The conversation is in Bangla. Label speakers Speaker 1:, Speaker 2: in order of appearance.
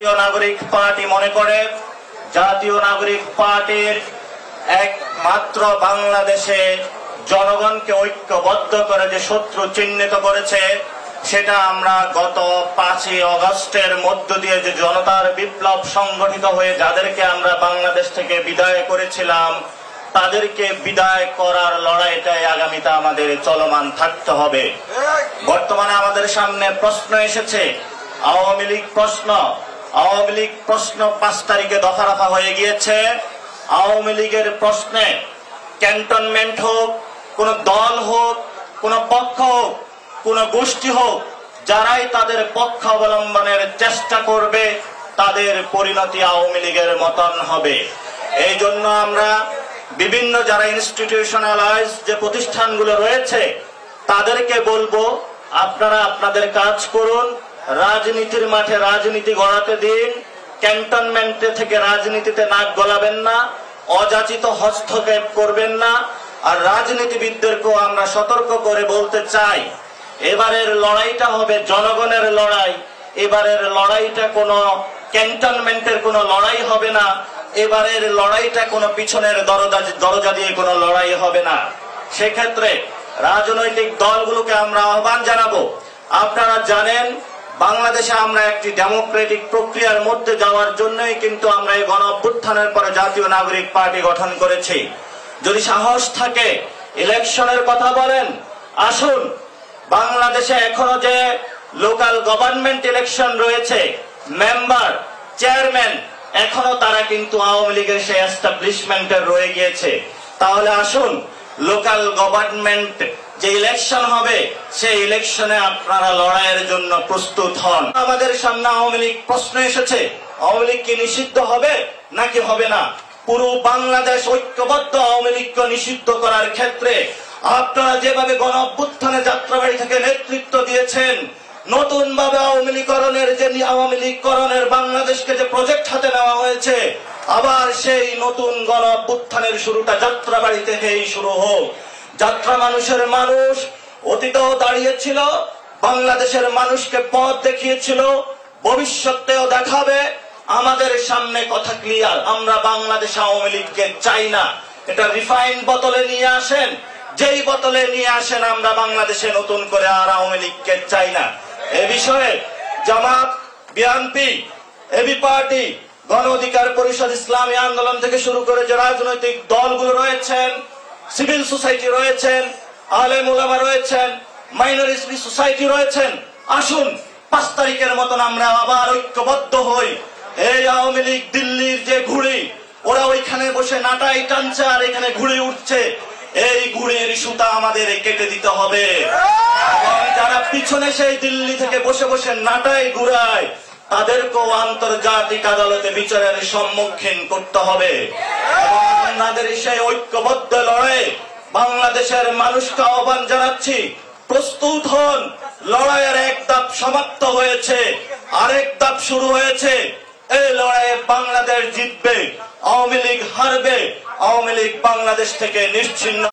Speaker 1: জাতীয় নাগরিক পার্টি মনে করে জাতীয় নাগরিক পার্টির একমাত্র বাংলাদেশে জনগণকে ঐক্যবদ্ধ করে যে শত্রু চিহ্নিত করেছে সেটা আমরা গত 5ই আগস্টের মধ্য দিয়ে যে জনতার বিপ্লব সংগঠিত হয়ে যাদেরকে আমরা বাংলাদেশ থেকে বিদায় করেছিলাম তাদেরকে বিদায় করার লড়াইটাই আগামীতে আমাদের চলমান থাকতে হবে। বর্তমানে আমাদের সামনে প্রশ্ন এসেছে আওয়ামী লীগ প্রশ্ন 5 তারিখে দফা রফা হয়ে গিয়েছে। আওয়ামী লীগের প্রশ্নে ক্যান্টনমেন্ট হোক, কোন দল হোক, কোন পক্ষ হোক, কোন গোষ্ঠী হোক, যারাই তাদের পক্ষ অবলম্বনের চেষ্টা করবে তাদের পরিণতি আওয়ামী লীগের মতন হবে। এই জন্য আমরা বিভিন্ন যারা ইনস্টিটিউশনালাইজ যে প্রতিষ্ঠানগুলো রয়েছে তাদেরকে বলবো আপনারা আপনাদের কাজ করুন, রাজনীতির মাঠে রাজনীতি গড়াতে দিন, ক্যান্টনমেন্টে থেকে রাজনীতিতে নাক গলাবেন না, অযাচিত হস্তক্ষেপ করবেন না। আর রাজনীতিবিদদেরকেও আমরা সতর্ক করে বলতে চাই এবারের লড়াইটা হবে জনগণের লড়াই। এবারের লড়াইটা কোনো ক্যান্টনমেন্টের কোনো লড়াই হবে না, এবারের লড়াইটা কোনো পিছনের দরজা দিয়ে কোনো লড়াই হবে না। সেক্ষেত্রে রাজনৈতিক দলগুলোকে আমরা আহ্বান জানাবো, আপনারা জানেন বাংলাদেশে আমরা একটি ডেমোক্রেটিক প্রক্রিয়ার মধ্যে যাওয়ার জন্যই কিন্তু আমরা এই গণ অভ্যুত্থানের পরে জাতীয় নাগরিক পার্টি গঠন করেছি। যদি সাহস থাকে ইলেকশনের কথা বলেন, আসুন বাংলাদেশে এখনো যে লোকাল গভর্নমেন্ট ইলেকশন রয়েছে, মেম্বার, চেয়ারম্যান, এখনো তারা কিন্তু আওয়ামী লীগের সেই এস্টাবলিশমেন্টের রয়ে গিয়েছে। তাহলে আসুন লোকাল গভর্নমেন্ট যে ইলেকশন হবে সেই ইলেকশনে আপনারা লড়াইয়ের জন্য প্রস্তুত হন। আমাদের সামনে আওয়ামী লীগ প্রশ্ন এসেছে, আওয়ামী লীগ কি নিষিদ্ধ হবে নাকি হবে না? পুরো বাংলাদেশ ঐক্যবদ্ধ আওয়ামী লীগকে নিষিদ্ধ করার ক্ষেত্রে আপনারা যেভাবে গণ অভ্যুত্থানে যাত্রাবাড়ি থেকে নেতৃত্ব দিয়েছেন, নতুন ভাবে আওয়ামী লীগকরণের বাংলাদেশকে যে প্রজেক্ট হাতে নেওয়া হয়েছে, আবার সেই নতুন গণ অভ্যুত্থানের শুরুটা যাত্রাবাড়ি থেকেই শুরু হোক। যাত্রা মানুষের মানুষ অতীতেও দাঁড়িয়েছিল, বাংলাদেশের মানুষকে পথ দেখিয়েছিল, ভবিষ্যতেও দেখাবে। আমাদের সামনে কথা ক্লিয়ার, আমরা বাংলাদেশ আওয়ামী লীগকে চাই না। এটা রিফাইন্ড বোতলে নিয়ে আসেন, যেই বোতলে নিয়ে আসেন আমরা বাংলাদেশে নতুন করে আর আওয়ামী লীগকে চাই না। এ বিষয়ে জামাত, বিএনপি, এবি পার্টি, গণ অধিকার পরিষদ, ইসলামী আন্দোলন থেকে শুরু করে যে রাজনৈতিক দলগুলো রয়েছেন, সিভিল সোসাইটি রয়েছেন, আলেম ওলামা রয়েছেন, মাইনরিটি সোসাইটি রয়েছেন, আসুন 5 তারিখের মতন আমরা আবার ঐক্যবদ্ধ হই। এই আওয়ামী লীগ দিল্লির যে ঘুড়ি, ওরা ওইখানে বসে নাটাই টানছে আর এখানে ঘুড়ি উঠছে, এই ঘুড়ির সুতা আমাদের কেটে দিতে হবে। এবং যারা পিছনে সেই দিল্লি থেকে বসে বসে নাটাই ঘুরায় তাদেরকেও আন্তর্জাতিক আদালতে বিচারের সম্মুখীন করতে হবে। আপনাদের সেই ঐক্যবদ্ধ লড়াই বাংলাদেশের মানুষকে আহ্বান জানাচ্ছি, প্রস্তুত হন। লড়াইয়ের এক ধাপ সমাপ্ত হয়েছে, আরেক ধাপ শুরু হয়েছে। এই লড়াইয়ে বাংলাদেশ জিতবে, আওয়ামী লীগ হারবে, আওয়ামী লীগ বাংলাদেশ থেকে নিশ্চিহ্ন